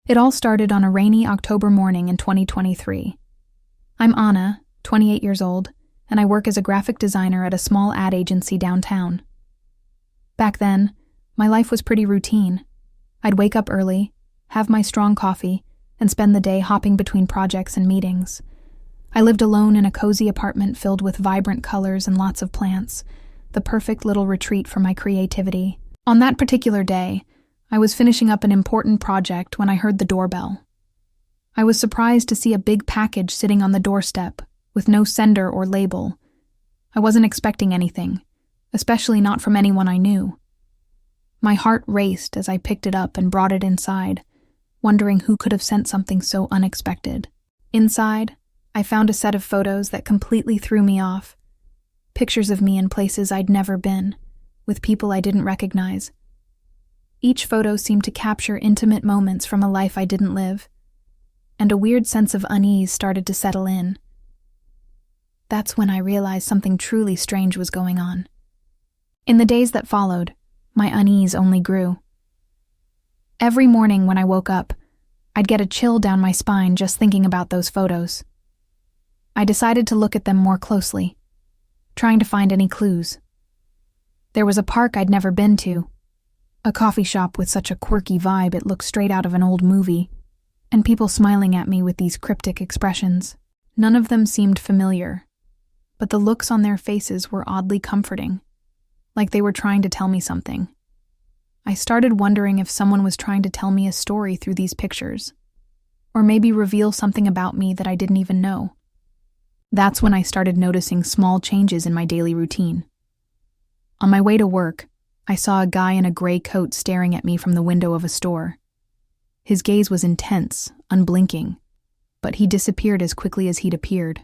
It all started on a rainy October morning in 2023. I'm Anna, 28 years old, and I work as a graphic designer at a small ad agency downtown. Back then, my life was pretty routine. I'd wake up early, have my strong coffee, and spend the day hopping between projects and meetings. I lived alone in a cozy apartment filled with vibrant colors and lots of plants, the perfect little retreat for my creativity. On that particular day, I was finishing up an important project when I heard the doorbell. I was surprised to see a big package sitting on the doorstep, with no sender or label. I wasn't expecting anything, especially not from anyone I knew. My heart raced as I picked it up and brought it inside, wondering who could have sent something so unexpected. Inside, I found a set of photos that completely threw me off. Pictures of me in places I'd never been, with people I didn't recognize. Each photo seemed to capture intimate moments from a life I didn't live, and a weird sense of unease started to settle in. That's when I realized something truly strange was going on. In the days that followed, my unease only grew. Every morning when I woke up, I'd get a chill down my spine just thinking about those photos. I decided to look at them more closely, trying to find any clues. There was a park I'd never been to, a coffee shop with such a quirky vibe it looked straight out of an old movie, and people smiling at me with these cryptic expressions. None of them seemed familiar, but the looks on their faces were oddly comforting, like they were trying to tell me something. I started wondering if someone was trying to tell me a story through these pictures, or maybe reveal something about me that I didn't even know. That's when I started noticing small changes in my daily routine. On my way to work, I saw a guy in a gray coat staring at me from the window of a store. His gaze was intense, unblinking, but he disappeared as quickly as he'd appeared.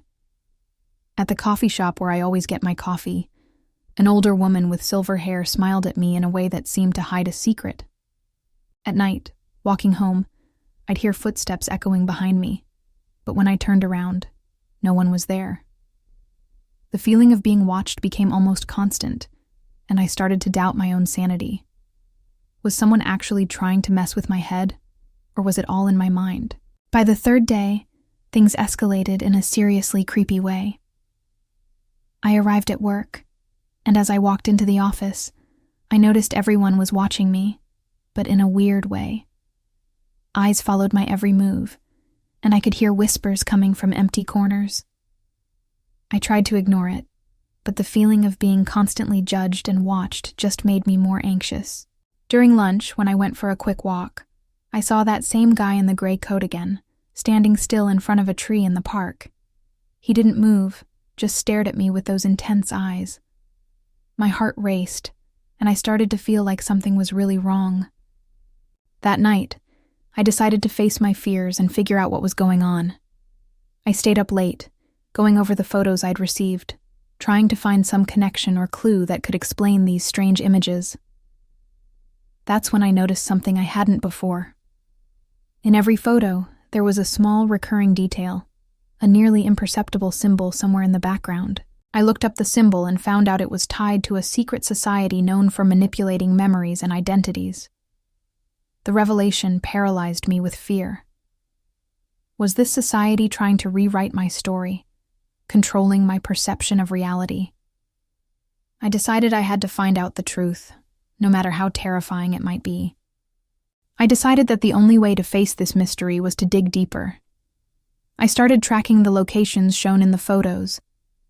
At the coffee shop where I always get my coffee, an older woman with silver hair smiled at me in a way that seemed to hide a secret. At night, walking home, I'd hear footsteps echoing behind me, but when I turned around, no one was there. The feeling of being watched became almost constant, and I started to doubt my own sanity. Was someone actually trying to mess with my head, or was it all in my mind? By the third day, things escalated in a seriously creepy way. I arrived at work, and as I walked into the office, I noticed everyone was watching me, but in a weird way. Eyes followed my every move, and I could hear whispers coming from empty corners. I tried to ignore it, but the feeling of being constantly judged and watched just made me more anxious. During lunch, when I went for a quick walk, I saw that same guy in the gray coat again, standing still in front of a tree in the park. He didn't move, just stared at me with those intense eyes. My heart raced, and I started to feel like something was really wrong. That night, I decided to face my fears and figure out what was going on. I stayed up late, going over the photos I'd received, trying to find some connection or clue that could explain these strange images. That's when I noticed something I hadn't before. In every photo, there was a small recurring detail, a nearly imperceptible symbol somewhere in the background. I looked up the symbol and found out it was tied to a secret society known for manipulating memories and identities. The revelation paralyzed me with fear. Was this society trying to rewrite my story, controlling my perception of reality? I decided I had to find out the truth, no matter how terrifying it might be. I decided that the only way to face this mystery was to dig deeper. I started tracking the locations shown in the photos,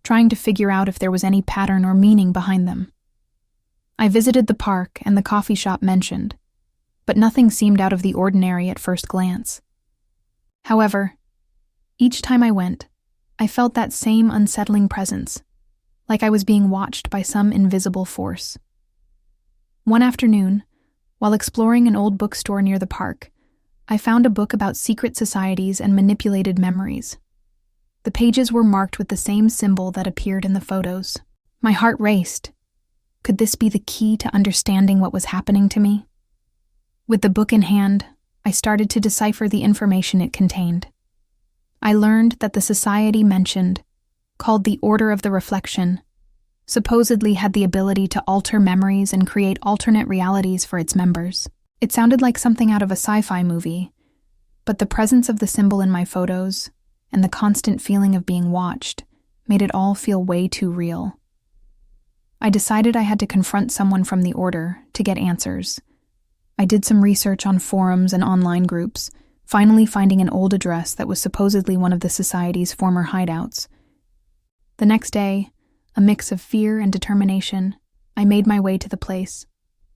trying to figure out if there was any pattern or meaning behind them. I visited the park and the coffee shop mentioned, but nothing seemed out of the ordinary at first glance. However, each time I went, I felt that same unsettling presence, like I was being watched by some invisible force. One afternoon, while exploring an old bookstore near the park, I found a book about secret societies and manipulated memories. The pages were marked with the same symbol that appeared in the photos. My heart raced. Could this be the key to understanding what was happening to me? With the book in hand, I started to decipher the information it contained. I learned that the society mentioned, called the Order of the Reflection, supposedly had the ability to alter memories and create alternate realities for its members. It sounded like something out of a sci-fi movie, But the presence of the symbol in my photos and the constant feeling of being watched made it all feel way too real. I decided I had to confront someone from the order to get answers. I did some research on forums and online groups, finally finding an old address that was supposedly one of the society's former hideouts. The next day, a mix of fear and determination, I made my way to the place,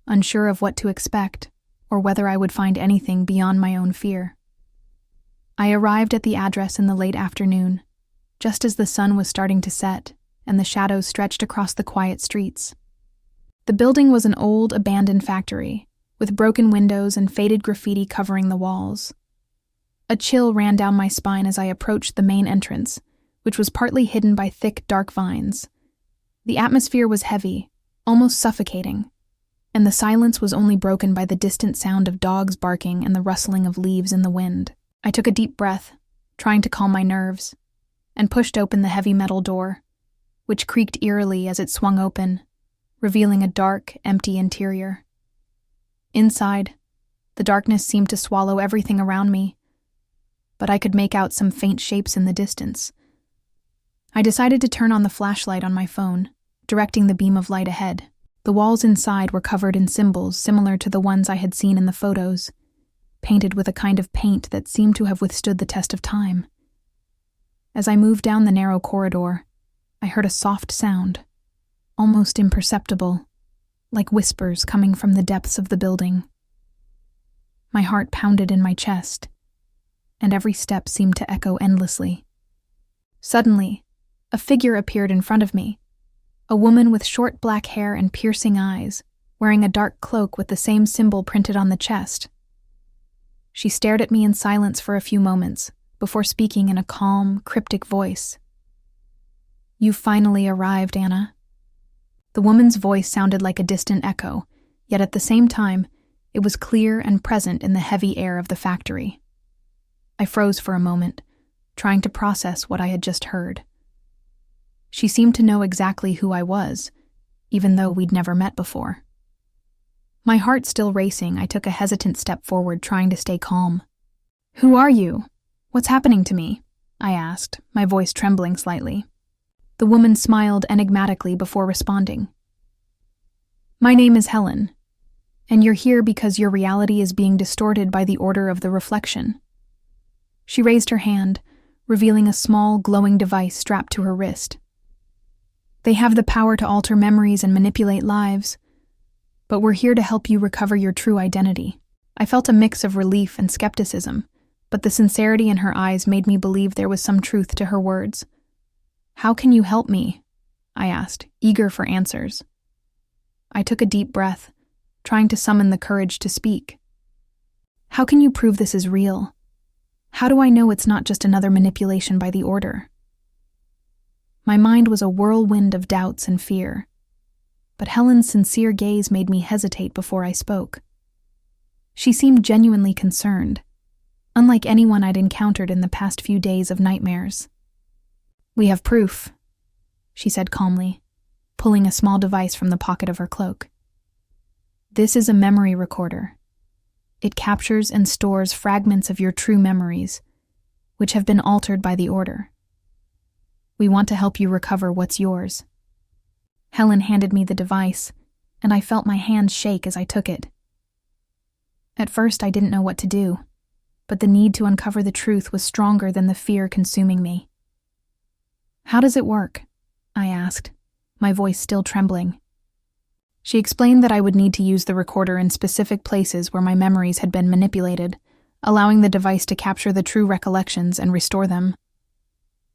unsure of what to expect or whether I would find anything beyond my own fear. I arrived at the address in the late afternoon, just as the sun was starting to set and the shadows stretched across the quiet streets. The building was an old, abandoned factory, with broken windows and faded graffiti covering the walls. A chill ran down my spine as I approached the main entrance, which was partly hidden by thick, dark vines. The atmosphere was heavy, almost suffocating, and the silence was only broken by the distant sound of dogs barking and the rustling of leaves in the wind. I took a deep breath, trying to calm my nerves, and pushed open the heavy metal door, which creaked eerily as it swung open, revealing a dark, empty interior. Inside, the darkness seemed to swallow everything around me, but I could make out some faint shapes in the distance. I decided to turn on the flashlight on my phone, directing the beam of light ahead. The walls inside were covered in symbols similar to the ones I had seen in the photos, painted with a kind of paint that seemed to have withstood the test of time. As I moved down the narrow corridor, I heard a soft sound, almost imperceptible, like whispers coming from the depths of the building. My heart pounded in my chest, and every step seemed to echo endlessly. Suddenly, a figure appeared in front of me, a woman with short black hair and piercing eyes, wearing a dark cloak with the same symbol printed on the chest. She stared at me in silence for a few moments, before speaking in a calm, cryptic voice. "You finally arrived, Anna." The woman's voice sounded like a distant echo, yet at the same time, it was clear and present in the heavy air of the factory. I froze for a moment, trying to process what I had just heard. She seemed to know exactly who I was, even though we'd never met before. My heart still racing, I took a hesitant step forward, trying to stay calm. "Who are you? What's happening to me?" I asked, my voice trembling slightly. The woman smiled enigmatically before responding. "My name is Helen, and you're here because your reality is being distorted by the order of the reflection." She raised her hand, revealing a small, glowing device strapped to her wrist. "They have the power to alter memories and manipulate lives, but we're here to help you recover your true identity." I felt a mix of relief and skepticism, but the sincerity in her eyes made me believe there was some truth to her words. "How can you help me?" I asked, eager for answers. I took a deep breath, trying to summon the courage to speak. "How can you prove this is real? How do I know it's not just another manipulation by the order?" My mind was a whirlwind of doubts and fear, but Helen's sincere gaze made me hesitate before I spoke. She seemed genuinely concerned, unlike anyone I'd encountered in the past few days of nightmares. "We have proof," she said calmly, pulling a small device from the pocket of her cloak. "This is a memory recorder. It captures and stores fragments of your true memories, which have been altered by the order. We want to help you recover what's yours." Helen handed me the device, and I felt my hands shake as I took it. At first, I didn't know what to do, but the need to uncover the truth was stronger than the fear consuming me. "How does it work?" I asked, my voice still trembling. She explained that I would need to use the recorder in specific places where my memories had been manipulated, allowing the device to capture the true recollections and restore them.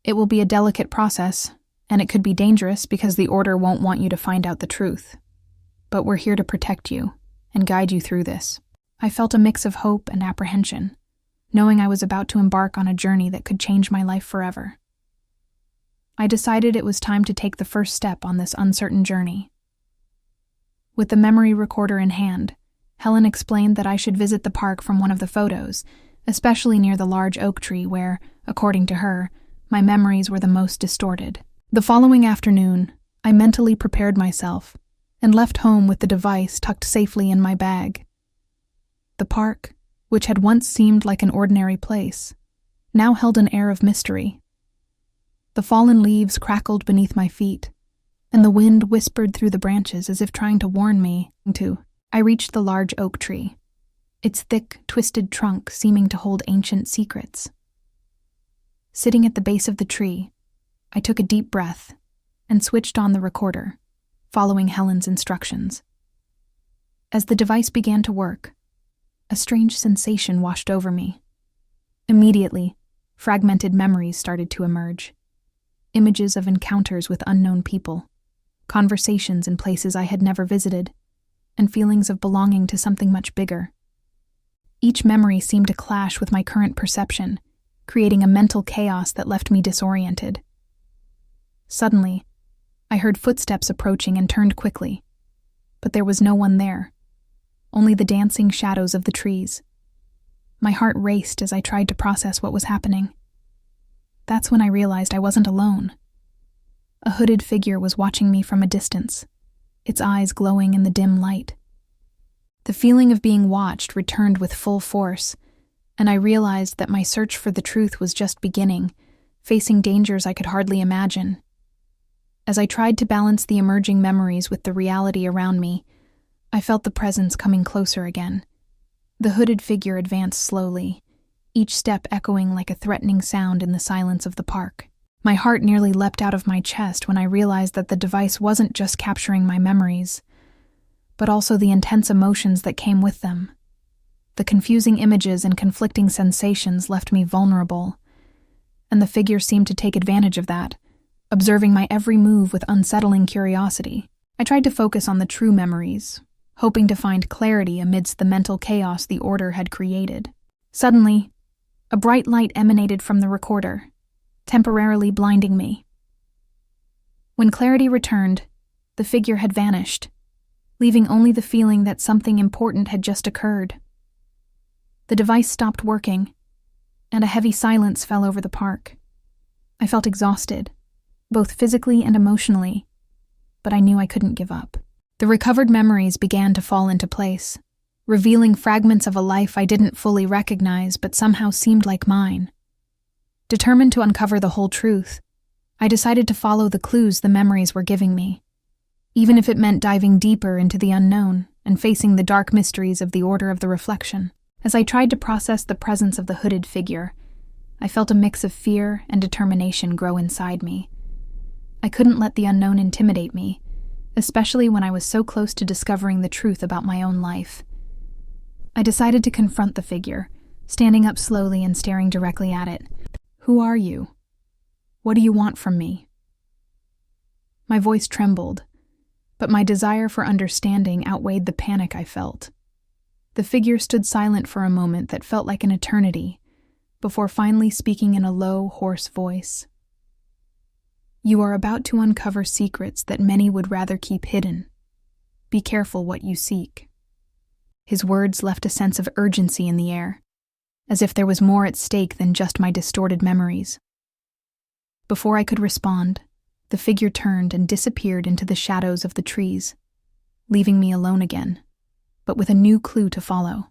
It will be a delicate process, and it could be dangerous because the order won't want you to find out the truth. But we're here to protect you and guide you through this. I felt a mix of hope and apprehension, knowing I was about to embark on a journey that could change my life forever. I decided it was time to take the first step on this uncertain journey. With the memory recorder in hand, Helen explained that I should visit the park from one of the photos, especially near the large oak tree where, according to her, my memories were the most distorted. The following afternoon, I mentally prepared myself and left home with the device tucked safely in my bag. The park, which had once seemed like an ordinary place, now held an air of mystery. The fallen leaves crackled beneath my feet, and the wind whispered through the branches as if trying to warn me to. I reached the large oak tree, its thick, twisted trunk seeming to hold ancient secrets. Sitting at the base of the tree, I took a deep breath and switched on the recorder, following Helen's instructions. As the device began to work, a strange sensation washed over me. Immediately, fragmented memories started to emerge. Images of encounters with unknown people, conversations in places I had never visited, and feelings of belonging to something much bigger. Each memory seemed to clash with my current perception, creating a mental chaos that left me disoriented. Suddenly, I heard footsteps approaching and turned quickly, but there was no one there, only the dancing shadows of the trees. My heart raced as I tried to process what was happening. That's when I realized I wasn't alone. A hooded figure was watching me from a distance, its eyes glowing in the dim light. The feeling of being watched returned with full force, and I realized that my search for the truth was just beginning, facing dangers I could hardly imagine. As I tried to balance the emerging memories with the reality around me, I felt the presence coming closer again. The hooded figure advanced slowly, each step echoing like a threatening sound in the silence of the park. My heart nearly leapt out of my chest when I realized that the device wasn't just capturing my memories, but also the intense emotions that came with them. The confusing images and conflicting sensations left me vulnerable, and the figure seemed to take advantage of that, observing my every move with unsettling curiosity. I tried to focus on the true memories, hoping to find clarity amidst the mental chaos the Order had created. Suddenly, a bright light emanated from the recorder, temporarily blinding me. When clarity returned, the figure had vanished, leaving only the feeling that something important had just occurred. The device stopped working, and a heavy silence fell over the park. I felt exhausted, both physically and emotionally, but I knew I couldn't give up. The recovered memories began to fall into place, revealing fragments of a life I didn't fully recognize but somehow seemed like mine. Determined to uncover the whole truth, I decided to follow the clues the memories were giving me, even if it meant diving deeper into the unknown and facing the dark mysteries of the Order of the Reflection. As I tried to process the presence of the hooded figure, I felt a mix of fear and determination grow inside me. I couldn't let the unknown intimidate me, especially when I was so close to discovering the truth about my own life. I decided to confront the figure, standing up slowly and staring directly at it. "Who are you? What do you want from me?" My voice trembled, but my desire for understanding outweighed the panic I felt. The figure stood silent for a moment that felt like an eternity, before finally speaking in a low, hoarse voice. "You are about to uncover secrets that many would rather keep hidden. Be careful what you seek." His words left a sense of urgency in the air, as if there was more at stake than just my distorted memories. Before I could respond, the figure turned and disappeared into the shadows of the trees, leaving me alone again, but with a new clue to follow.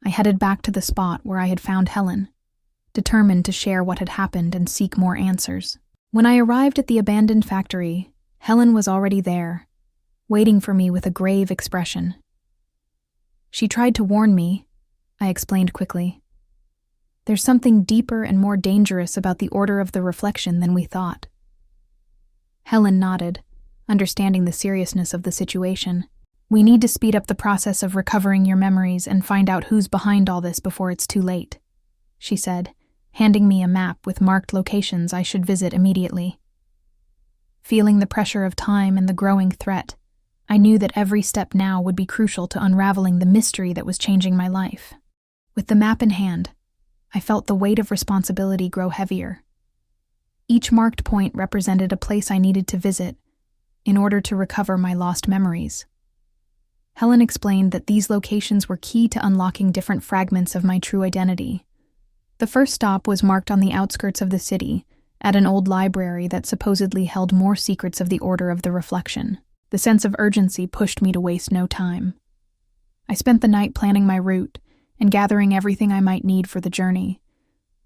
I headed back to the spot where I had found Helen, determined to share what had happened and seek more answers. When I arrived at the abandoned factory, Helen was already there, waiting for me with a grave expression. "She tried to warn me," I explained quickly. "There's something deeper and more dangerous about the Order of the Reflection than we thought." Helen nodded, understanding the seriousness of the situation. "We need to speed up the process of recovering your memories and find out who's behind all this before it's too late," she said, handing me a map with marked locations I should visit immediately. Feeling the pressure of time and the growing threat, I knew that every step now would be crucial to unraveling the mystery that was changing my life. With the map in hand, I felt the weight of responsibility grow heavier. Each marked point represented a place I needed to visit in order to recover my lost memories. Helen explained that these locations were key to unlocking different fragments of my true identity. The first stop was marked on the outskirts of the city, at an old library that supposedly held more secrets of the Order of the Reflection. The sense of urgency pushed me to waste no time. I spent the night planning my route and gathering everything I might need for the journey,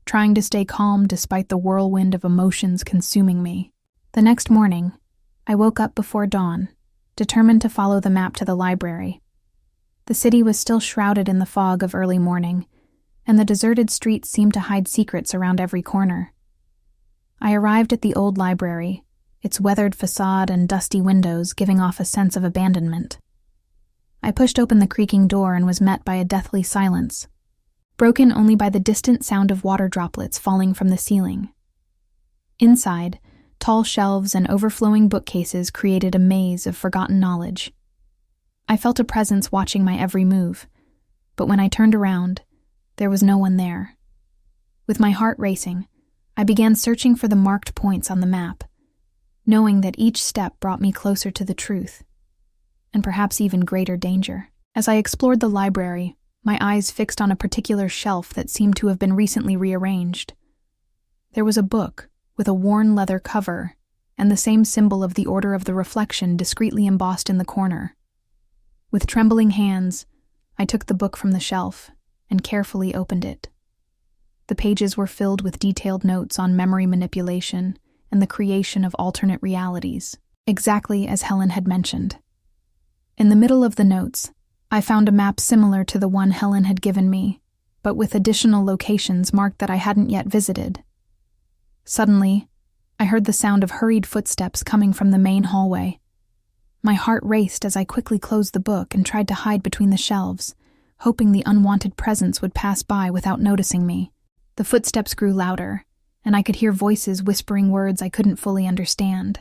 trying to stay calm despite the whirlwind of emotions consuming me. The next morning, I woke up before dawn, determined to follow the map to the library. The city was still shrouded in the fog of early morning, and the deserted streets seemed to hide secrets around every corner. I arrived at the old library, its weathered facade and dusty windows giving off a sense of abandonment. I pushed open the creaking door and was met by a deathly silence, broken only by the distant sound of water droplets falling from the ceiling. Inside, tall shelves and overflowing bookcases created a maze of forgotten knowledge. I felt a presence watching my every move, but when I turned around, there was no one there. With my heart racing, I began searching for the marked points on the map, knowing that each step brought me closer to the truth, and perhaps even greater danger. As I explored the library, my eyes fixed on a particular shelf that seemed to have been recently rearranged. There was a book with a worn leather cover and the same symbol of the Order of the Reflection discreetly embossed in the corner. With trembling hands, I took the book from the shelf and carefully opened it. The pages were filled with detailed notes on memory manipulation and the creation of alternate realities, exactly as Helen had mentioned. In the middle of the notes, I found a map similar to the one Helen had given me, but with additional locations marked that I hadn't yet visited. Suddenly, I heard the sound of hurried footsteps coming from the main hallway. My heart raced as I quickly closed the book and tried to hide between the shelves, hoping the unwanted presence would pass by without noticing me. The footsteps grew louder, and I could hear voices whispering words I couldn't fully understand.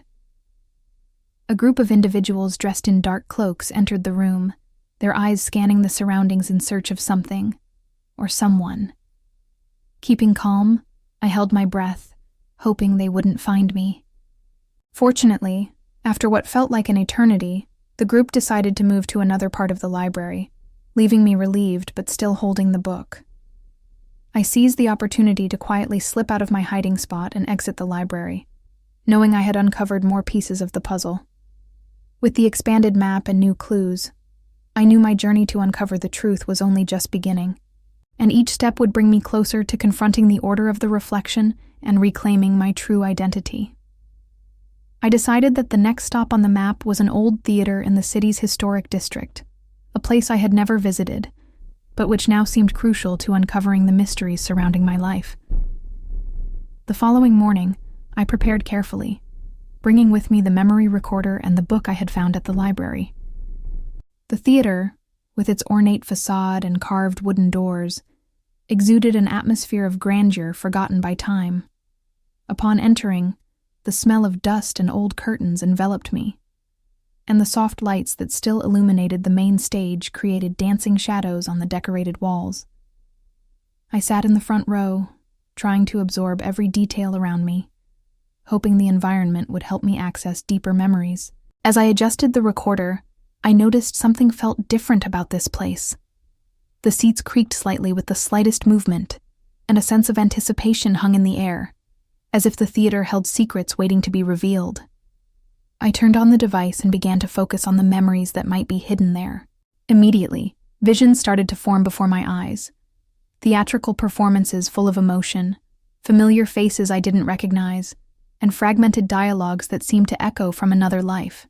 A group of individuals dressed in dark cloaks entered the room, their eyes scanning the surroundings in search of something, or someone. Keeping calm, I held my breath, hoping they wouldn't find me. Fortunately, after what felt like an eternity, the group decided to move to another part of the library, leaving me relieved but still holding the book. I seized the opportunity to quietly slip out of my hiding spot and exit the library, knowing I had uncovered more pieces of the puzzle. With the expanded map and new clues, I knew my journey to uncover the truth was only just beginning, and each step would bring me closer to confronting the Order of the Reflection and reclaiming my true identity. I decided that the next stop on the map was an old theater in the city's historic district, a place I had never visited, but which now seemed crucial to uncovering the mysteries surrounding my life. The following morning, I prepared carefully, bringing with me the memory recorder and the book I had found at the library. The theater, with its ornate facade and carved wooden doors, exuded an atmosphere of grandeur forgotten by time. Upon entering, the smell of dust and old curtains enveloped me, and the soft lights that still illuminated the main stage created dancing shadows on the decorated walls. I sat in the front row, trying to absorb every detail around me, hoping the environment would help me access deeper memories. As I adjusted the recorder, I noticed something felt different about this place. The seats creaked slightly with the slightest movement, and a sense of anticipation hung in the air, as if the theater held secrets waiting to be revealed. I turned on the device and began to focus on the memories that might be hidden there. Immediately, visions started to form before my eyes. Theatrical performances full of emotion, familiar faces I didn't recognize, and fragmented dialogues that seemed to echo from another life.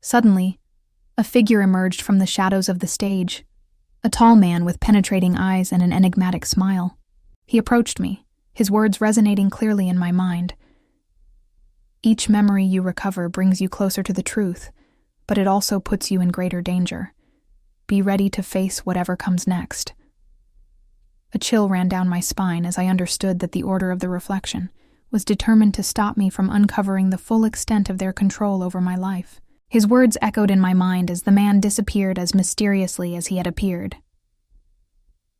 Suddenly, a figure emerged from the shadows of the stage, a tall man with penetrating eyes and an enigmatic smile. He approached me, his words resonating clearly in my mind. Each memory you recover brings you closer to the truth, but it also puts you in greater danger. Be ready to face whatever comes next. A chill ran down my spine as I understood that the Order of the Reflection was determined to stop me from uncovering the full extent of their control over my life. His words echoed in my mind as the man disappeared as mysteriously as he had appeared.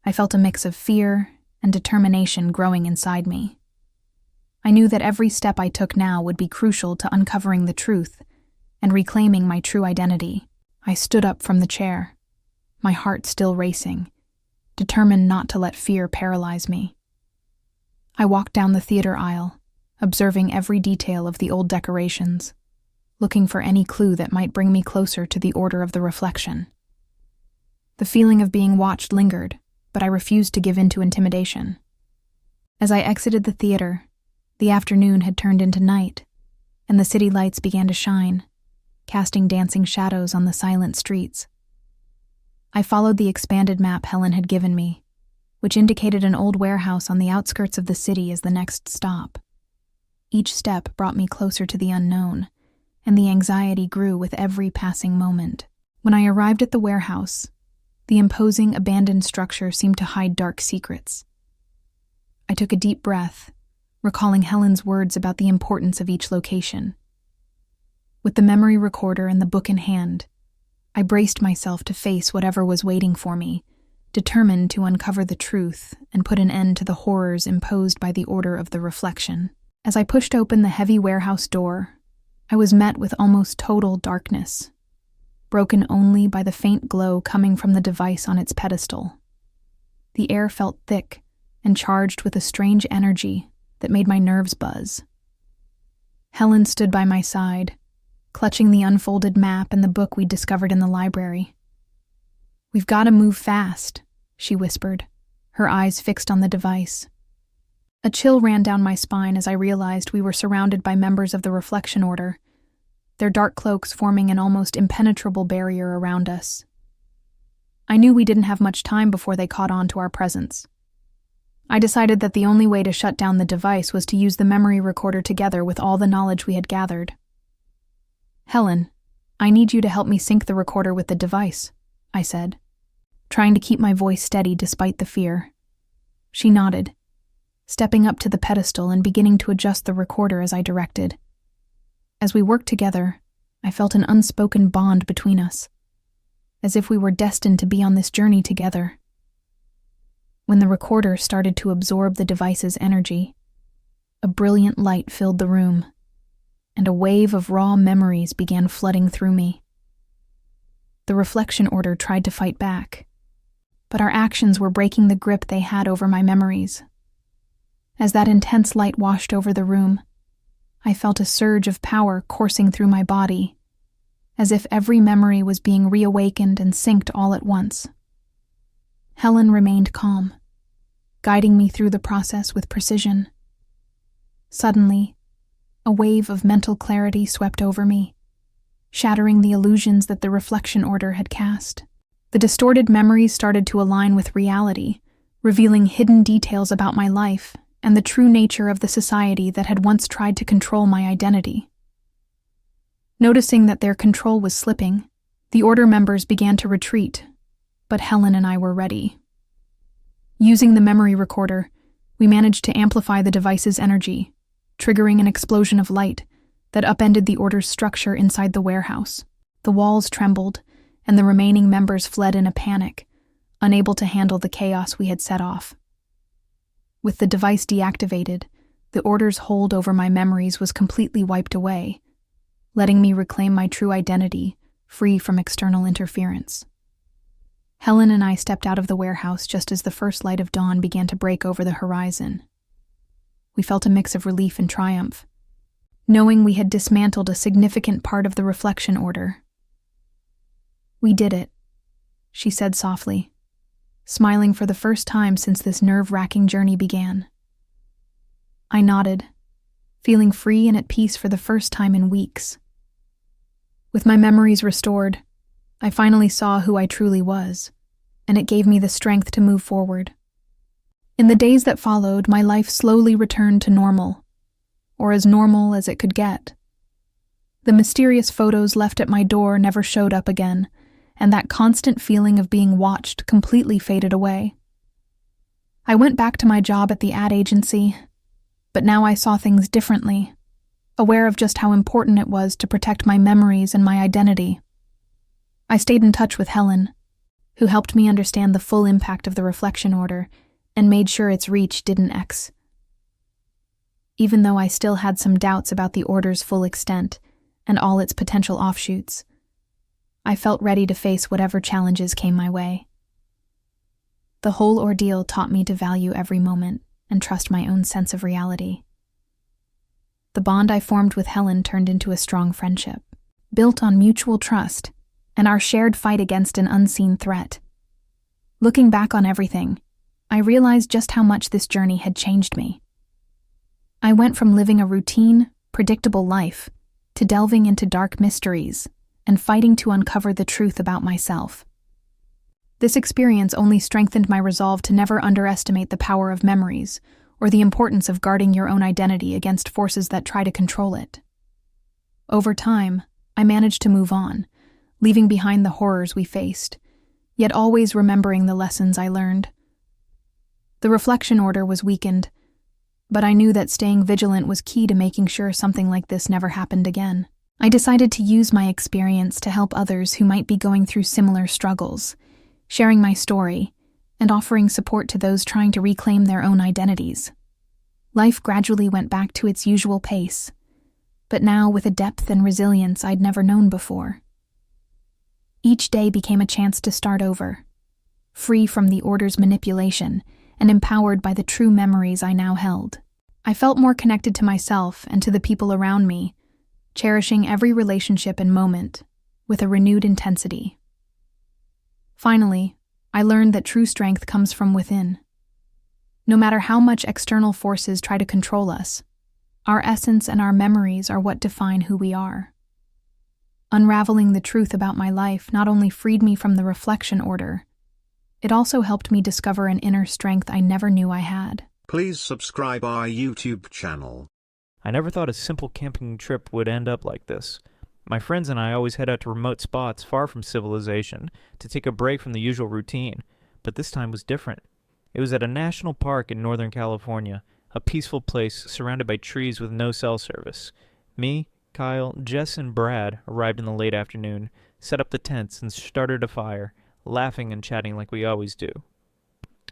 I felt a mix of fear and determination growing inside me. I knew that every step I took now would be crucial to uncovering the truth and reclaiming my true identity. I stood up from the chair, my heart still racing, determined not to let fear paralyze me. I walked down the theater aisle, observing every detail of the old decorations, looking for any clue that might bring me closer to the Order of the Reflection. The feeling of being watched lingered, but I refused to give in to intimidation. As I exited the theater, the afternoon had turned into night, and the city lights began to shine, casting dancing shadows on the silent streets. I followed the expanded map Helen had given me, which indicated an old warehouse on the outskirts of the city as the next stop. Each step brought me closer to the unknown, and the anxiety grew with every passing moment. When I arrived at the warehouse, the imposing, abandoned structure seemed to hide dark secrets. I took a deep breath, recalling Helen's words about the importance of each location. With the memory recorder and the book in hand, I braced myself to face whatever was waiting for me, determined to uncover the truth and put an end to the horrors imposed by the Order of the Reflection. As I pushed open the heavy warehouse door, I was met with almost total darkness, broken only by the faint glow coming from the device on its pedestal. The air felt thick and charged with a strange energy that made my nerves buzz. Helen stood by my side, clutching the unfolded map and the book we'd discovered in the library. "We've got to move fast," she whispered, her eyes fixed on the device. A chill ran down my spine as I realized we were surrounded by members of the Reflection Order, their dark cloaks forming an almost impenetrable barrier around us. I knew we didn't have much time before they caught on to our presence. I decided that the only way to shut down the device was to use the memory recorder together with all the knowledge we had gathered. "Helen, I need you to help me sync the recorder with the device," I said, trying to keep my voice steady despite the fear. She nodded, stepping up to the pedestal and beginning to adjust the recorder as I directed. As we worked together, I felt an unspoken bond between us, as if we were destined to be on this journey together. When the recorder started to absorb the device's energy, a brilliant light filled the room, and a wave of raw memories began flooding through me. The Reflection Order tried to fight back, but our actions were breaking the grip they had over my memories. As that intense light washed over the room, I felt a surge of power coursing through my body, as if every memory was being reawakened and synced all at once. Helen remained calm, guiding me through the process with precision. Suddenly, a wave of mental clarity swept over me, shattering the illusions that the Reflection Order had cast. The distorted memories started to align with reality, revealing hidden details about my life and the true nature of the society that had once tried to control my identity. Noticing that their control was slipping, the Order members began to retreat, but Helen and I were ready. Using the memory recorder, we managed to amplify the device's energy, triggering an explosion of light that upended the Order's structure inside the warehouse. The walls trembled, and the remaining members fled in a panic, unable to handle the chaos we had set off. With the device deactivated, the Order's hold over my memories was completely wiped away, letting me reclaim my true identity, free from external interference. Helen and I stepped out of the warehouse just as the first light of dawn began to break over the horizon. We felt a mix of relief and triumph, knowing we had dismantled a significant part of the Reflection Order. "We did it," she said softly, smiling for the first time since this nerve-wracking journey began. I nodded, feeling free and at peace for the first time in weeks. With my memories restored, I finally saw who I truly was, and it gave me the strength to move forward. In the days that followed, my life slowly returned to normal, or as normal as it could get. The mysterious photos left at my door never showed up again, and that constant feeling of being watched completely faded away. I went back to my job at the ad agency, but now I saw things differently, aware of just how important it was to protect my memories and my identity. I stayed in touch with Helen, who helped me understand the full impact of the Reflection Order and made sure its reach didn't X. Even though I still had some doubts about the Order's full extent and all its potential offshoots, I felt ready to face whatever challenges came my way. The whole ordeal taught me to value every moment and trust my own sense of reality. The bond I formed with Helen turned into a strong friendship, built on mutual trust and our shared fight against an unseen threat. Looking back on everything, I realized just how much this journey had changed me. I went from living a routine, predictable life to delving into dark mysteries and fighting to uncover the truth about myself. This experience only strengthened my resolve to never underestimate the power of memories or the importance of guarding your own identity against forces that try to control it. Over time, I managed to move on, leaving behind the horrors we faced, yet always remembering the lessons I learned. The reflection order was weakened, but I knew that staying vigilant was key to making sure something like this never happened again. I decided to use my experience to help others who might be going through similar struggles, sharing my story and offering support to those trying to reclaim their own identities. Life gradually went back to its usual pace, but now with a depth and resilience I'd never known before. Each day became a chance to start over, free from the order's manipulation and empowered by the true memories I now held. I felt more connected to myself and to the people around me, cherishing every relationship and moment with a renewed intensity. Finally, I learned that true strength comes from within. No matter how much external forces try to control us, our essence and our memories are what define who we are. Unraveling the truth about my life not only freed me from the reflection order, it also helped me discover an inner strength I never knew I had. Please subscribe our YouTube channel. I never thought a simple camping trip would end up like this. My friends and I always head out to remote spots far from civilization to take a break from the usual routine, but this time was different. It was at a national park in Northern California, a peaceful place surrounded by trees with no cell service. Me, Kyle, Jess, and Brad arrived in the late afternoon, set up the tents, and started a fire, laughing and chatting like we always do.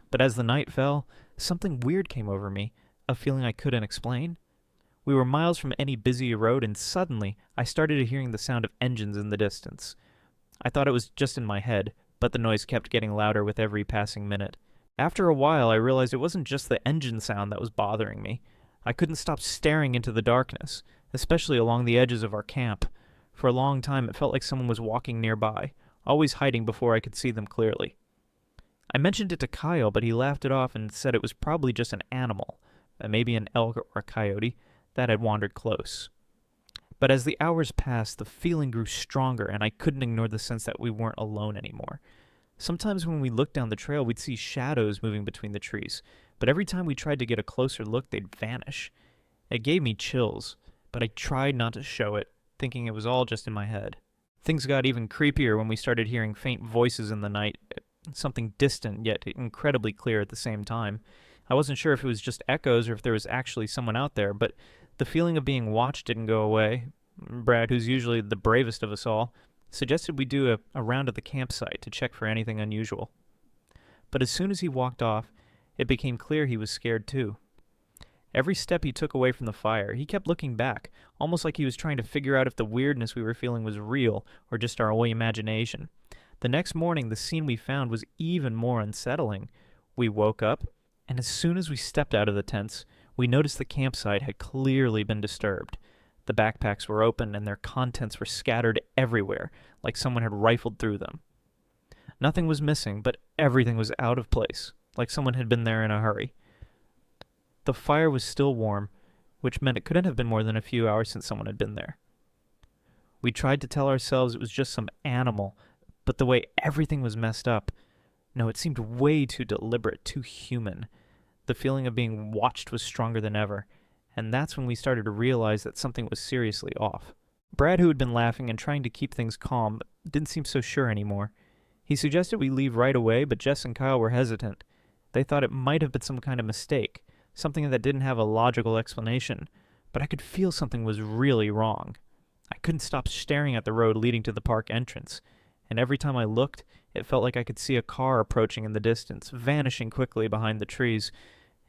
But as the night fell, something weird came over me, a feeling I couldn't explain. We were miles from any busy road, and suddenly I started hearing the sound of engines in the distance. I thought it was just in my head, but the noise kept getting louder with every passing minute. After a while, I realized it wasn't just the engine sound that was bothering me. I couldn't stop staring into the darkness, especially along the edges of our camp. For a long time, it felt like someone was walking nearby, always hiding before I could see them clearly. I mentioned it to Kyle, but he laughed it off and said it was probably just an animal, maybe an elk or a coyote, that had wandered close. But as the hours passed, the feeling grew stronger, and I couldn't ignore the sense that we weren't alone anymore. Sometimes when we looked down the trail, we'd see shadows moving between the trees, but every time we tried to get a closer look, they'd vanish. It gave me chills, but I tried not to show it, thinking it was all just in my head. Things got even creepier when we started hearing faint voices in the night, something distant yet incredibly clear at the same time. I wasn't sure if it was just echoes or if there was actually someone out there, but the feeling of being watched didn't go away. Brad, who's usually the bravest of us all, suggested we do a round of the campsite to check for anything unusual. But as soon as he walked off, it became clear he was scared too. Every step he took away from the fire, he kept looking back, almost like he was trying to figure out if the weirdness we were feeling was real or just our own imagination. The next morning, the scene we found was even more unsettling. We woke up, and as soon as we stepped out of the tents, we noticed the campsite had clearly been disturbed. The backpacks were open, and their contents were scattered everywhere, like someone had rifled through them. Nothing was missing, but everything was out of place, like someone had been there in a hurry. The fire was still warm, which meant it couldn't have been more than a few hours since someone had been there. We tried to tell ourselves it was just some animal, but the way everything was messed up, no, it seemed way too deliberate, too human. The feeling of being watched was stronger than ever, and that's when we started to realize that something was seriously off. Brad, who had been laughing and trying to keep things calm, didn't seem so sure anymore. He suggested we leave right away, but Jess and Kyle were hesitant. They thought it might have been some kind of mistake, something that didn't have a logical explanation, but I could feel something was really wrong. I couldn't stop staring at the road leading to the park entrance, and every time I looked, it felt like I could see a car approaching in the distance, vanishing quickly behind the trees.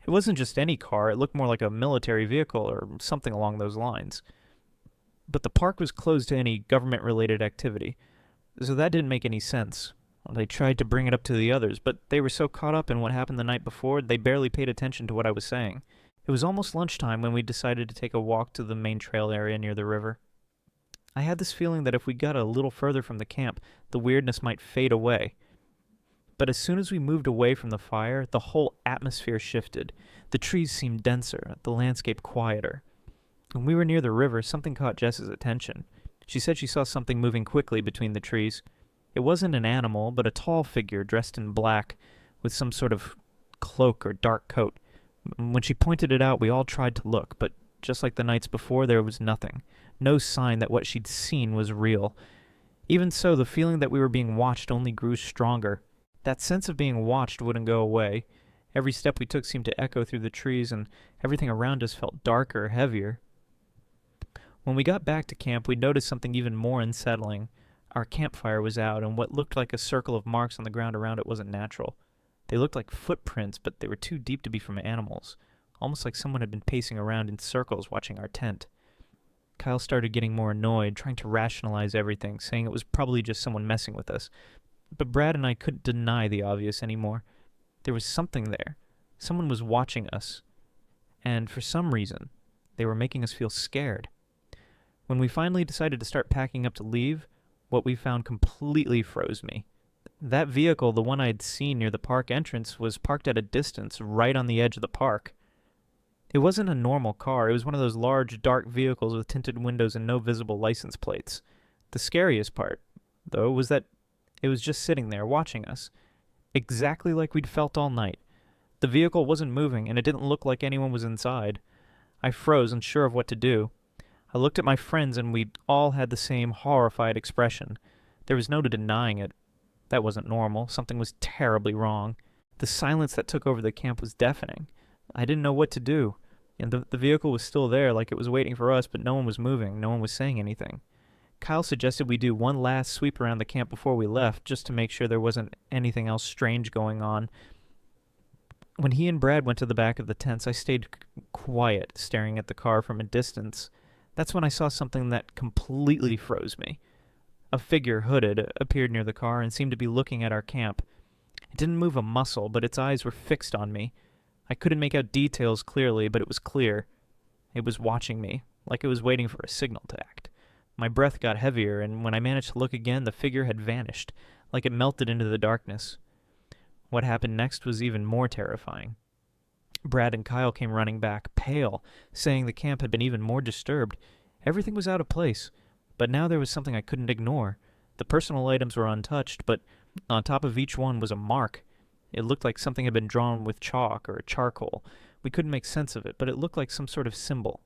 It wasn't just any car, it looked more like a military vehicle or something along those lines. But the park was closed to any government-related activity, so that didn't make any sense. They tried to bring it up to the others, but they were so caught up in what happened the night before, they barely paid attention to what I was saying. It was almost lunchtime when we decided to take a walk to the main trail area near the river. I had this feeling that if we got a little further from the camp, the weirdness might fade away. But as soon as we moved away from the fire, the whole atmosphere shifted. The trees seemed denser, the landscape quieter. When we were near the river, something caught Jess's attention. She said she saw something moving quickly between the trees. It wasn't an animal, but a tall figure dressed in black, with some sort of cloak or dark coat. When she pointed it out, we all tried to look, but just like the nights before, there was nothing. No sign that what she'd seen was real. Even so, the feeling that we were being watched only grew stronger. That sense of being watched wouldn't go away. Every step we took seemed to echo through the trees, and everything around us felt darker, heavier. When we got back to camp, we noticed something even more unsettling. Our campfire was out, and what looked like a circle of marks on the ground around it wasn't natural. They looked like footprints, but they were too deep to be from animals, almost like someone had been pacing around in circles watching our tent. Kyle started getting more annoyed, trying to rationalize everything, saying it was probably just someone messing with us. But Brad and I couldn't deny the obvious anymore. There was something there. Someone was watching us. And for some reason, they were making us feel scared. When we finally decided to start packing up to leave, what we found completely froze me. That vehicle, the one I had seen near the park entrance, was parked at a distance right on the edge of the park. It wasn't a normal car. It was one of those large, dark vehicles with tinted windows and no visible license plates. The scariest part, though, was that it was just sitting there watching us, exactly like we'd felt all night. The vehicle wasn't moving, and it didn't look like anyone was inside. I froze, unsure of what to do. I looked at my friends, and we all had the same horrified expression. There was no denying it. That wasn't normal. Something was terribly wrong. The silence that took over the camp was deafening. I didn't know what to do. And the vehicle was still there, like it was waiting for us, but no one was moving. No one was saying anything. Kyle suggested we do one last sweep around the camp before we left, just to make sure there wasn't anything else strange going on. When he and Brad went to the back of the tents, I stayed quiet, staring at the car from a distance. That's when I saw something that completely froze me. A figure, hooded, appeared near the car and seemed to be looking at our camp. It didn't move a muscle, but its eyes were fixed on me. I couldn't make out details clearly, but it was clear. It was watching me, like it was waiting for a signal to act. My breath got heavier, and when I managed to look again, the figure had vanished, like it melted into the darkness. What happened next was even more terrifying. Brad and Kyle came running back, pale, saying the camp had been even more disturbed. Everything was out of place, but now there was something I couldn't ignore. The personal items were untouched, but on top of each one was a mark. It looked like something had been drawn with chalk or charcoal. We couldn't make sense of it, but it looked like some sort of symbol.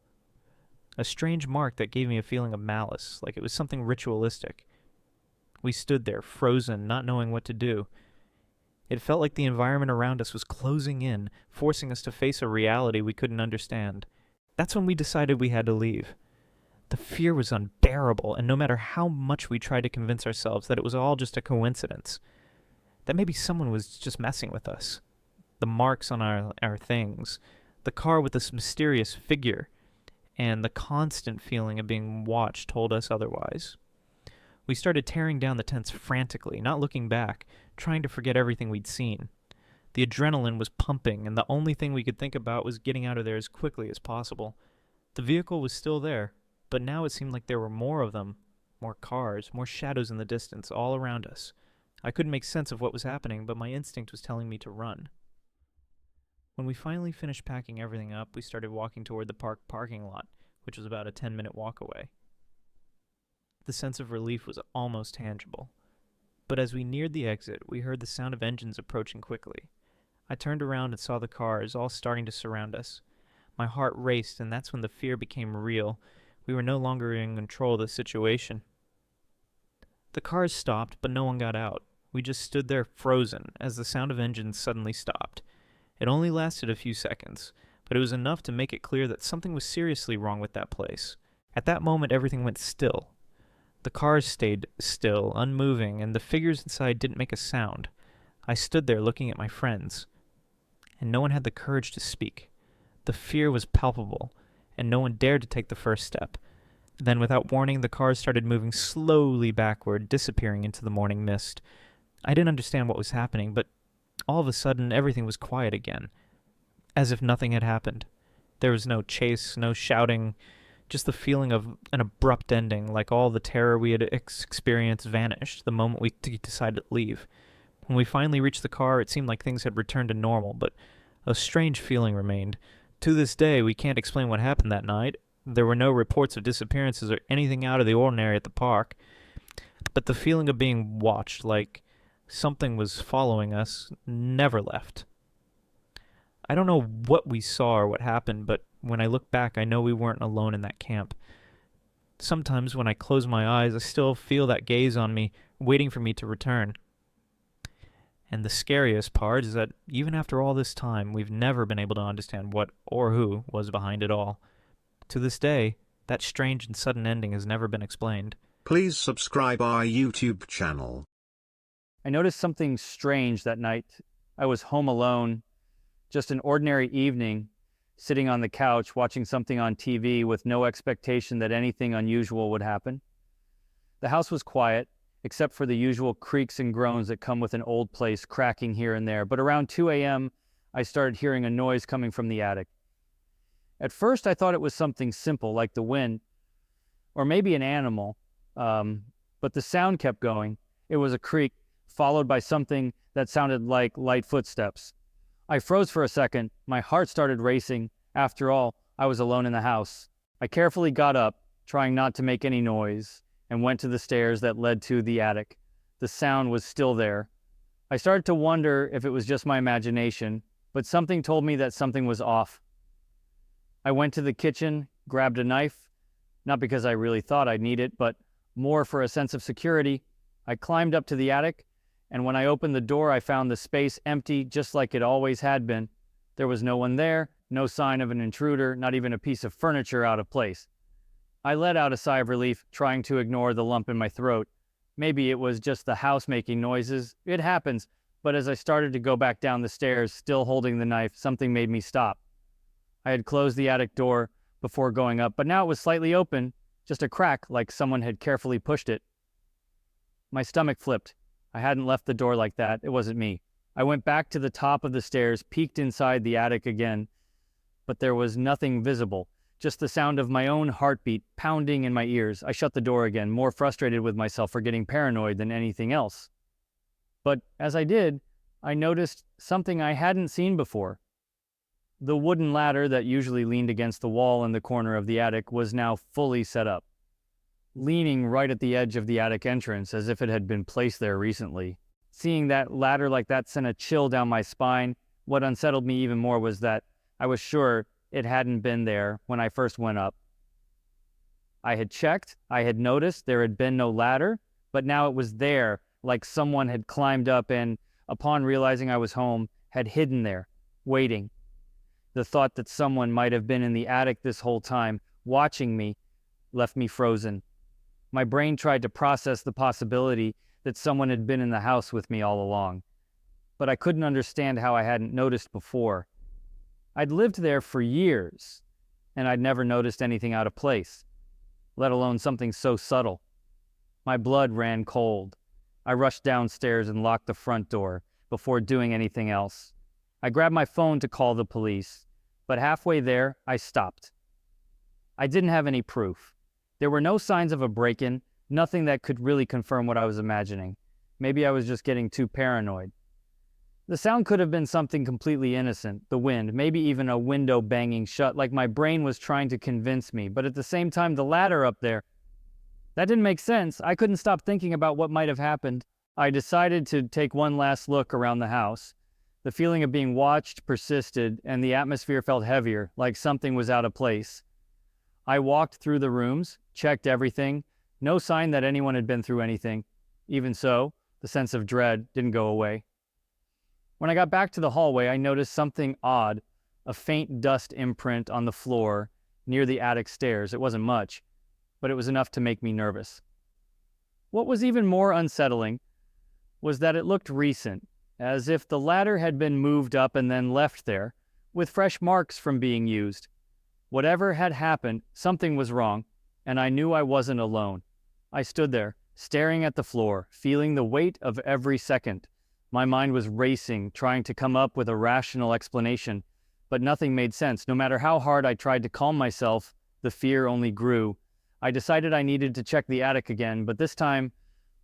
A strange mark that gave me a feeling of malice, like it was something ritualistic. We stood there, frozen, not knowing what to do. It felt like the environment around us was closing in, forcing us to face a reality we couldn't understand. That's when we decided we had to leave. The fear was unbearable, and no matter how much we tried to convince ourselves that it was all just a coincidence, that maybe someone was just messing with us. The marks on our things, the car with this mysterious figure, and the constant feeling of being watched told us otherwise. We started tearing down the tents frantically, not looking back, trying to forget everything we'd seen. The adrenaline was pumping, and the only thing we could think about was getting out of there as quickly as possible. The vehicle was still there, but now it seemed like there were more of them, more cars, more shadows in the distance, all around us. I couldn't make sense of what was happening, but my instinct was telling me to run. When we finally finished packing everything up, we started walking toward the park parking lot, which was about a 10-minute walk away. The sense of relief was almost tangible. But as we neared the exit, we heard the sound of engines approaching quickly. I turned around and saw the cars all starting to surround us. My heart raced, and that's when the fear became real. We were no longer in control of the situation. The cars stopped, but no one got out. We just stood there frozen as the sound of engines suddenly stopped. It only lasted a few seconds, but it was enough to make it clear that something was seriously wrong with that place. At that moment, everything went still. The cars stayed still, unmoving, and the figures inside didn't make a sound. I stood there looking at my friends, and no one had the courage to speak. The fear was palpable, and no one dared to take the first step. Then, without warning, the cars started moving slowly backward, disappearing into the morning mist. I didn't understand what was happening, but all of a sudden, everything was quiet again, as if nothing had happened. There was no chase, no shouting, just the feeling of an abrupt ending, like all the terror we had experienced vanished the moment we decided to leave. When we finally reached the car, it seemed like things had returned to normal, but a strange feeling remained. To this day, we can't explain what happened that night. There were no reports of disappearances or anything out of the ordinary at the park, but the feeling of being watched, like something was following us, never left. I don't know what we saw or what happened, but when I look back, I know we weren't alone in that camp. Sometimes when I close my eyes, I still feel that gaze on me, waiting for me to return. And the scariest part is that even after all this time, we've never been able to understand what or who was behind it all. To this day, that strange and sudden ending has never been explained. Please subscribe our YouTube channel. I noticed something strange that night. I was home alone, just an ordinary evening, sitting on the couch watching something on TV with no expectation that anything unusual would happen. The house was quiet, except for the usual creaks and groans that come with an old place cracking here and there. But around 2 a.m., I started hearing a noise coming from the attic. At first, I thought it was something simple, like the wind, or maybe an animal, but the sound kept going. It was a creak, followed by something that sounded like light footsteps. I froze for a second. My heart started racing. After all, I was alone in the house. I carefully got up, trying not to make any noise, and went to the stairs that led to the attic. The sound was still there. I started to wonder if it was just my imagination, but something told me that something was off. I went to the kitchen, grabbed a knife, not because I really thought I'd need it, but more for a sense of security. I climbed up to the attic, and when I opened the door, I found the space empty just like it always had been. There was no one there, no sign of an intruder, not even a piece of furniture out of place. I let out a sigh of relief, trying to ignore the lump in my throat. Maybe it was just the house making noises. It happens, but as I started to go back down the stairs, still holding the knife, something made me stop. I had closed the attic door before going up, but now it was slightly open, just a crack like someone had carefully pushed it. My stomach flipped. I hadn't left the door like that. It wasn't me. I went back to the top of the stairs, peeked inside the attic again, but there was nothing visible, just the sound of my own heartbeat pounding in my ears. I shut the door again, more frustrated with myself for getting paranoid than anything else. But as I did, I noticed something I hadn't seen before. The wooden ladder that usually leaned against the wall in the corner of the attic was now fully set up, leaning right at the edge of the attic entrance as if it had been placed there recently. Seeing that ladder like that sent a chill down my spine. What unsettled me even more was that I was sure it hadn't been there when I first went up. I had checked, I had noticed there had been no ladder, but now it was there, like someone had climbed up and, upon realizing I was home, had hidden there, waiting. The thought that someone might have been in the attic this whole time, watching me, left me frozen. My brain tried to process the possibility that someone had been in the house with me all along, but I couldn't understand how I hadn't noticed before. I'd lived there for years, and I'd never noticed anything out of place, let alone something so subtle. My blood ran cold. I rushed downstairs and locked the front door before doing anything else. I grabbed my phone to call the police, but halfway there, I stopped. I didn't have any proof. There were no signs of a break-in, nothing that could really confirm what I was imagining. Maybe I was just getting too paranoid. The sound could have been something completely innocent, the wind, maybe even a window banging shut, like my brain was trying to convince me. But at the same time, the ladder up there, that didn't make sense. I couldn't stop thinking about what might have happened. I decided to take one last look around the house. The feeling of being watched persisted, and the atmosphere felt heavier, like something was out of place. I walked through the rooms, checked everything. No sign that anyone had been through anything. Even so, the sense of dread didn't go away. When I got back to the hallway, I noticed something odd, a faint dust imprint on the floor near the attic stairs. It wasn't much, but it was enough to make me nervous. What was even more unsettling was that it looked recent, as if the ladder had been moved up and then left there, with fresh marks from being used. Whatever had happened, something was wrong, and I knew I wasn't alone. I stood there, staring at the floor, feeling the weight of every second. My mind was racing, trying to come up with a rational explanation, but nothing made sense. No matter how hard I tried to calm myself, the fear only grew. I decided I needed to check the attic again, but this time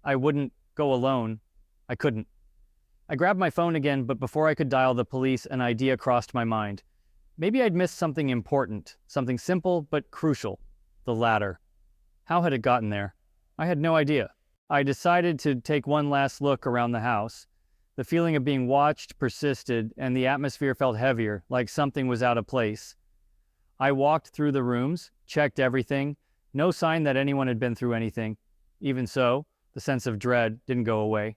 I wouldn't go alone. I couldn't. I grabbed my phone again, but before I could dial the police, an idea crossed my mind. Maybe I'd missed something important, something simple but crucial. The ladder. How had it gotten there? I had no idea. I decided to take one last look around the house. The feeling of being watched persisted, and the atmosphere felt heavier, like something was out of place. I walked through the rooms, checked everything. No sign that anyone had been through anything. Even so, the sense of dread didn't go away.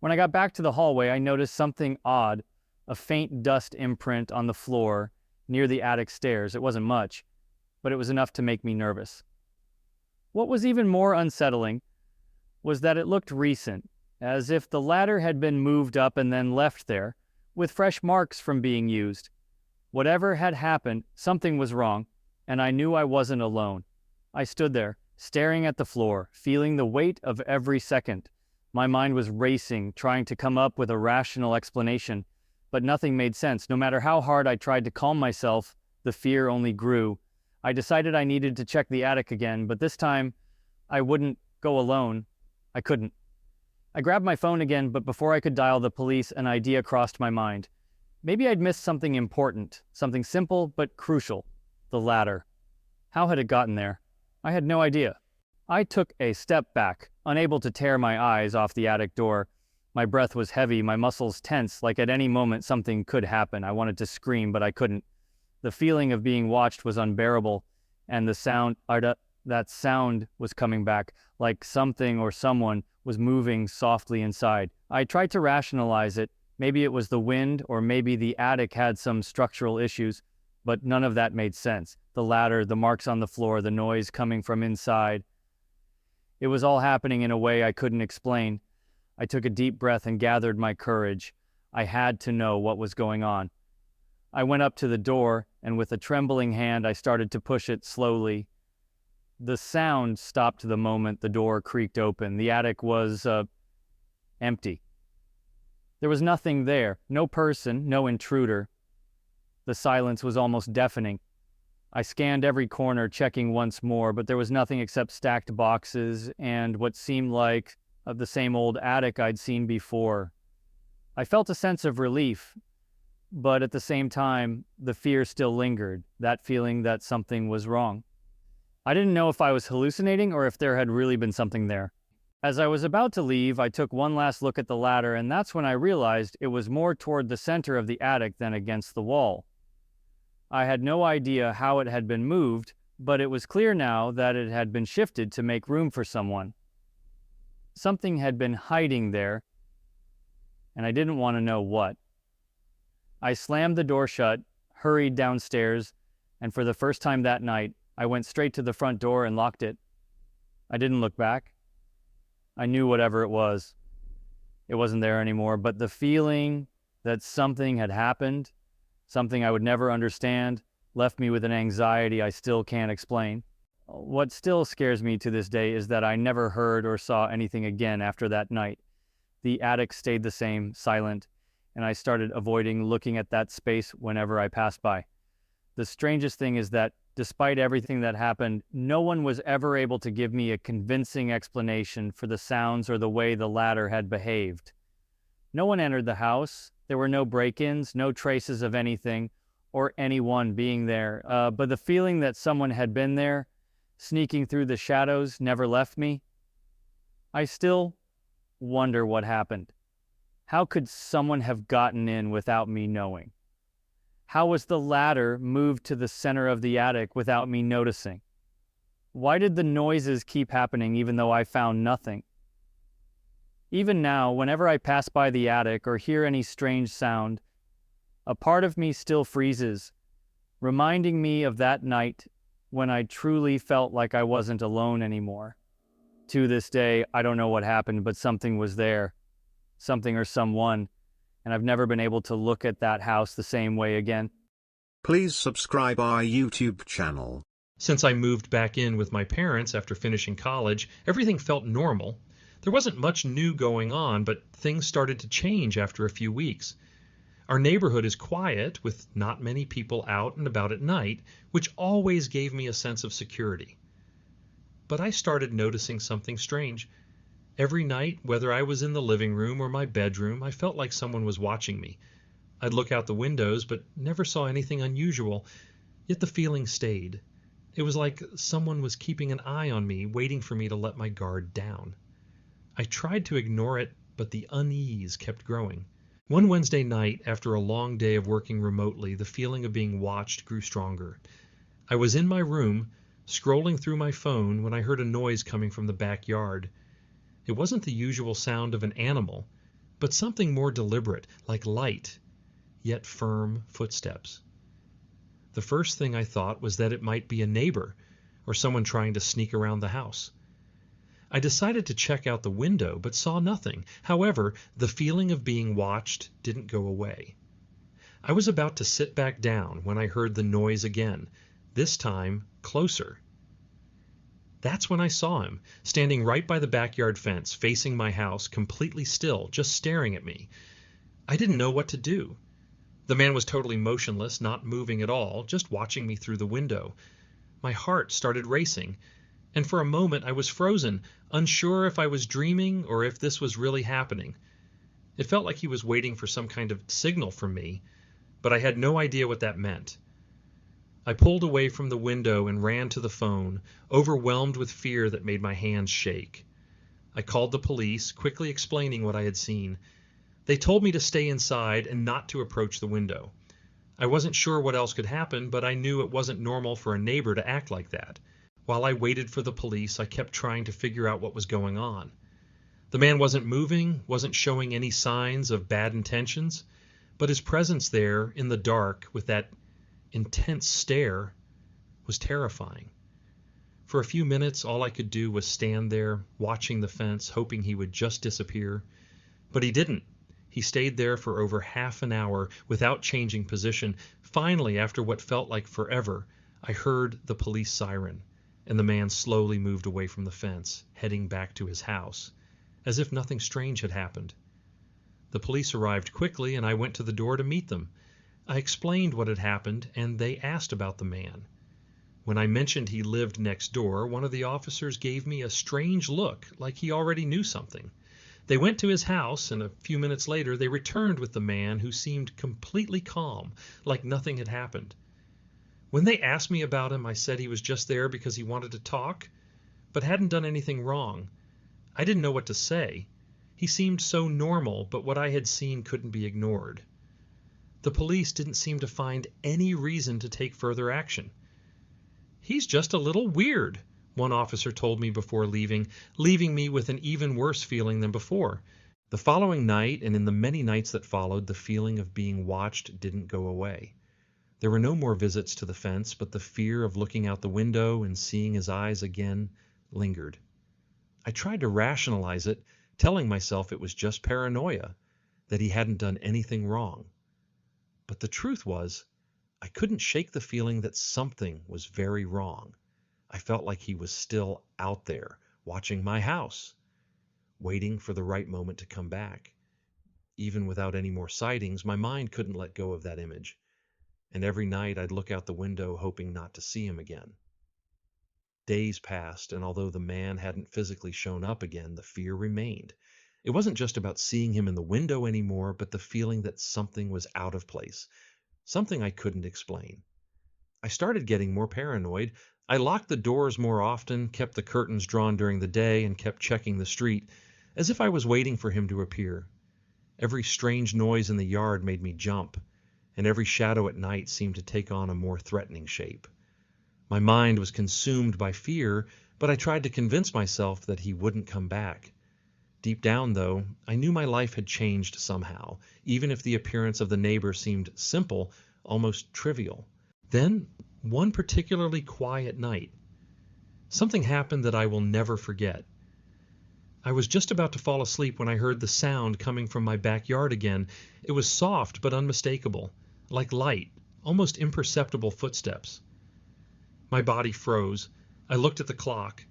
When I got back to the hallway, I noticed something odd, a faint dust imprint on the floor near the attic stairs. It wasn't much, but it was enough to make me nervous. What was even more unsettling was that it looked recent, as if the ladder had been moved up and then left there, with fresh marks from being used. Whatever had happened, something was wrong, and I knew I wasn't alone. I stood there, staring at the floor, feeling the weight of every second. My mind was racing, trying to come up with a rational explanation, but nothing made sense. No matter how hard I tried to calm myself, the fear only grew. I decided I needed to check the attic again, but this time I wouldn't go alone. I couldn't. I grabbed my phone again, but before I could dial the police, an idea crossed my mind. Maybe I'd missed something important, something simple but crucial. The ladder. How had it gotten there? I had no idea. I took a step back, unable to tear my eyes off the attic door. My breath was heavy, my muscles tense, like at any moment something could happen. I wanted to scream, but I couldn't. The feeling of being watched was unbearable, and that sound was coming back, like something or someone was moving softly inside. I tried to rationalize it. Maybe it was the wind, or maybe the attic had some structural issues, but none of that made sense. The ladder, the marks on the floor, the noise coming from inside. It was all happening in a way I couldn't explain. I took a deep breath and gathered my courage. I had to know what was going on. I went up to the door, and with a trembling hand, I started to push it slowly. The sound stopped the moment the door creaked open. The attic was empty. There was nothing there, no person, no intruder. The silence was almost deafening. I scanned every corner, checking once more, but there was nothing except stacked boxes and what seemed like the same old attic I'd seen before. I felt a sense of relief, but at the same time, the fear still lingered, that feeling that something was wrong. I didn't know if I was hallucinating or if there had really been something there. As I was about to leave, I took one last look at the ladder, and that's when I realized it was more toward the center of the attic than against the wall. I had no idea how it had been moved, but it was clear now that it had been shifted to make room for someone. Something had been hiding there, and I didn't want to know what. I slammed the door shut, hurried downstairs, and for the first time that night, I went straight to the front door and locked it. I didn't look back. I knew whatever it was. It wasn't there anymore, but the feeling that something had happened, something I would never understand, left me with an anxiety I still can't explain. What still scares me to this day is that I never heard or saw anything again after that night. The attic stayed the same, silent, and I started avoiding looking at that space whenever I passed by. The strangest thing is that despite everything that happened, no one was ever able to give me a convincing explanation for the sounds or the way the ladder had behaved. No one entered the house. There were no break-ins, no traces of anything or anyone being there. But the feeling that someone had been there, sneaking through the shadows, never left me. I still wonder what happened. How could someone have gotten in without me knowing? How was the ladder moved to the center of the attic without me noticing? Why did the noises keep happening even though I found nothing? Even now, whenever I pass by the attic or hear any strange sound, a part of me still freezes, reminding me of that night when I truly felt like I wasn't alone anymore. To this day, I don't know what happened, but something was there, something or someone, and I've never been able to look at that house the same way again. Please subscribe our YouTube channel. Since I moved back in with my parents after finishing college, everything felt normal. There wasn't much new going on, but things started to change after a few weeks. Our neighborhood is quiet, with not many people out and about at night, which always gave me a sense of security. But I started noticing something strange. Every night, whether I was in the living room or my bedroom, I felt like someone was watching me. I'd look out the windows, but never saw anything unusual, yet the feeling stayed. It was like someone was keeping an eye on me, waiting for me to let my guard down. I tried to ignore it, but the unease kept growing. One Wednesday night, after a long day of working remotely, the feeling of being watched grew stronger. I was in my room, scrolling through my phone, when I heard a noise coming from the backyard. It wasn't the usual sound of an animal, but something more deliberate, like light, yet firm footsteps. The first thing I thought was that it might be a neighbor or someone trying to sneak around the house. I decided to check out the window, but saw nothing. However, the feeling of being watched didn't go away. I was about to sit back down when I heard the noise again, this time closer. That's when I saw him, standing right by the backyard fence, facing my house, completely still, just staring at me. I didn't know what to do. The man was totally motionless, not moving at all, just watching me through the window. My heart started racing, and for a moment I was frozen, unsure if I was dreaming or if this was really happening. It felt like he was waiting for some kind of signal from me, but I had no idea what that meant. I pulled away from the window and ran to the phone, overwhelmed with fear that made my hands shake. I called the police, quickly explaining what I had seen. They told me to stay inside and not to approach the window. I wasn't sure what else could happen, but I knew it wasn't normal for a neighbor to act like that. While I waited for the police, I kept trying to figure out what was going on. The man wasn't moving, wasn't showing any signs of bad intentions, but his presence there in the dark with that intense stare was terrifying. For a few minutes, all I could do was stand there, watching the fence, hoping he would just disappear. But he didn't. He stayed there for over half an hour without changing position. Finally, after what felt like forever, I heard the police siren, and the man slowly moved away from the fence, heading back to his house, as if nothing strange had happened. The police arrived quickly, and I went to the door to meet them. I explained what had happened, and they asked about the man. When I mentioned he lived next door, one of the officers gave me a strange look, like he already knew something. They went to his house, and a few minutes later they returned with the man, who seemed completely calm, like nothing had happened. When they asked me about him, I said he was just there because he wanted to talk, but hadn't done anything wrong. I didn't know what to say. He seemed so normal, but what I had seen couldn't be ignored. The police didn't seem to find any reason to take further action. "He's just a little weird," one officer told me before leaving me with an even worse feeling than before. The following night, and in the many nights that followed, the feeling of being watched didn't go away. There were no more visits to the fence, but the fear of looking out the window and seeing his eyes again lingered. I tried to rationalize it, telling myself it was just paranoia, that he hadn't done anything wrong. But the truth was, I couldn't shake the feeling that something was very wrong. I felt like he was still out there, watching my house, waiting for the right moment to come back. Even without any more sightings, my mind couldn't let go of that image, and every night I'd look out the window hoping not to see him again. Days passed, and although the man hadn't physically shown up again, the fear remained. It wasn't just about seeing him in the window anymore, but the feeling that something was out of place, something I couldn't explain. I started getting more paranoid. I locked the doors more often, kept the curtains drawn during the day, and kept checking the street, as if I was waiting for him to appear. Every strange noise in the yard made me jump, and every shadow at night seemed to take on a more threatening shape. My mind was consumed by fear, but I tried to convince myself that he wouldn't come back. Deep down, though, I knew my life had changed somehow, even if the appearance of the neighbor seemed simple, almost trivial. Then, one particularly quiet night, something happened that I will never forget. I was just about to fall asleep when I heard the sound coming from my backyard again. It was soft but unmistakable, like light, almost imperceptible footsteps. My body froze. I looked at the clock.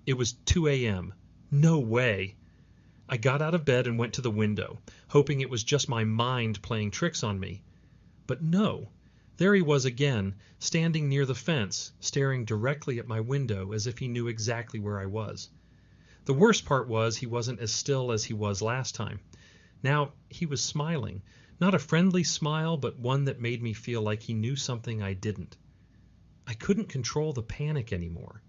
It was 2 a.m. No way! I got out of bed and went to the window, hoping it was just my mind playing tricks on me. But no, there he was again, standing near the fence, staring directly at my window as if he knew exactly where I was. The worst part was he wasn't as still as he was last time. Now he was smiling, not a friendly smile, but one that made me feel like he knew something I didn't. I couldn't control the panic anymore.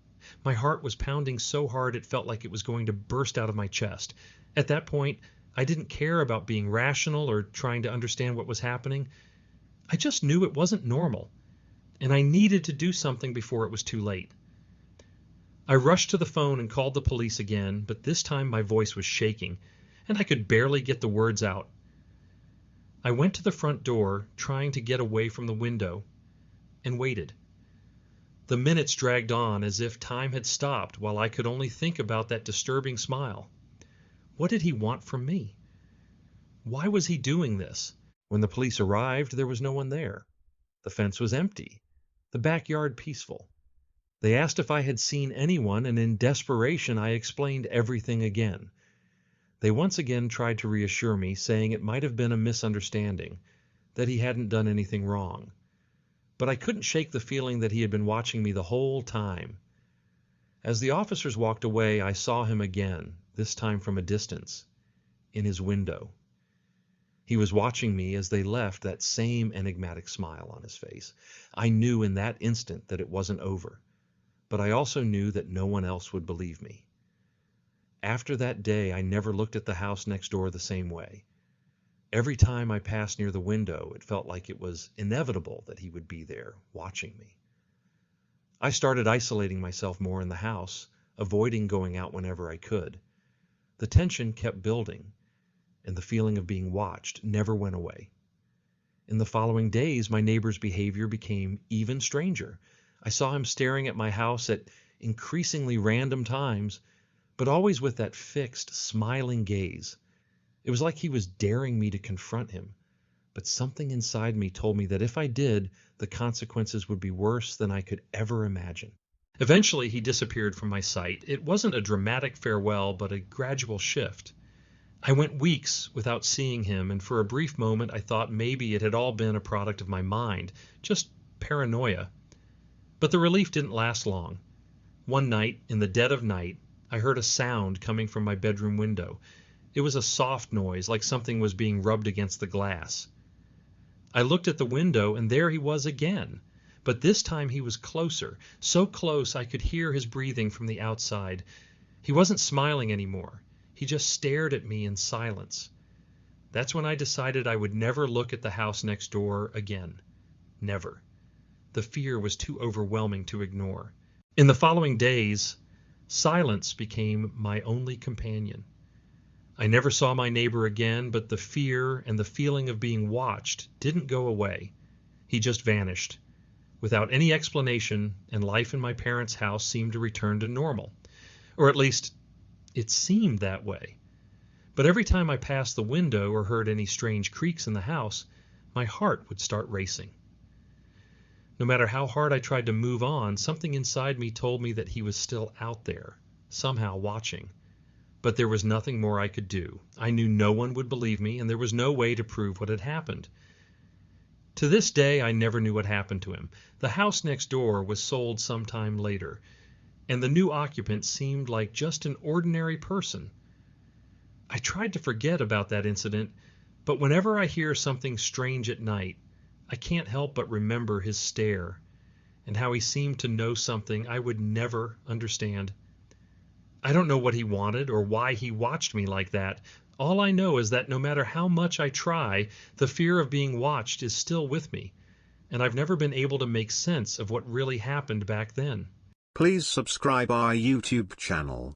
My heart was pounding so hard it felt like it was going to burst out of my chest. At that point, I didn't care about being rational or trying to understand what was happening. I just knew it wasn't normal, and I needed to do something before it was too late. I rushed to the phone and called the police again, but this time my voice was shaking, and I could barely get the words out. I went to the front door, trying to get away from the window, and waited. The minutes dragged on as if time had stopped while I could only think about that disturbing smile. What did he want from me? Why was he doing this? When the police arrived, there was no one there. The fence was empty, the backyard peaceful. They asked if I had seen anyone, and in desperation I explained everything again. They once again tried to reassure me, saying it might have been a misunderstanding, that he hadn't done anything wrong. But I couldn't shake the feeling that he had been watching me the whole time. As the officers walked away, I saw him again, this time from a distance, in his window. He was watching me as they left, that same enigmatic smile on his face. I knew in that instant that it wasn't over, but I also knew that no one else would believe me. After that day, I never looked at the house next door the same way. Every time I passed near the window, it felt like it was inevitable that he would be there, watching me. I started isolating myself more in the house, avoiding going out whenever I could. The tension kept building, and the feeling of being watched never went away. In the following days, my neighbor's behavior became even stranger. I saw him staring at my house at increasingly random times, but always with that fixed, smiling gaze. It was like he was daring me to confront him, but something inside me told me that if I did, the consequences would be worse than I could ever imagine. Eventually, he disappeared from my sight. It wasn't a dramatic farewell, but a gradual shift. I went weeks without seeing him, and for a brief moment I thought maybe it had all been a product of my mind, just paranoia. But the relief didn't last long. One night, in the dead of night, I heard a sound coming from my bedroom window. It was a soft noise, like something was being rubbed against the glass. I looked at the window, and there he was again. But this time he was closer, so close I could hear his breathing from the outside. He wasn't smiling anymore. He just stared at me in silence. That's when I decided I would never look at the house next door again. Never. The fear was too overwhelming to ignore. In the following days, silence became my only companion. I never saw my neighbor again, but the fear and the feeling of being watched didn't go away. He just vanished. Without any explanation, and life in my parents' house seemed to return to normal. Or at least, it seemed that way. But every time I passed the window or heard any strange creaks in the house, my heart would start racing. No matter how hard I tried to move on, something inside me told me that he was still out there, somehow watching. But there was nothing more I could do. I knew no one would believe me, and there was no way to prove what had happened. To this day, I never knew what happened to him. The house next door was sold sometime later, and the new occupant seemed like just an ordinary person. I tried to forget about that incident, but whenever I hear something strange at night, I can't help but remember his stare, and how he seemed to know something I would never understand. I don't know what he wanted or why he watched me like that. All I know is that no matter how much I try, the fear of being watched is still with me, and I've never been able to make sense of what really happened back then. Please subscribe our YouTube channel.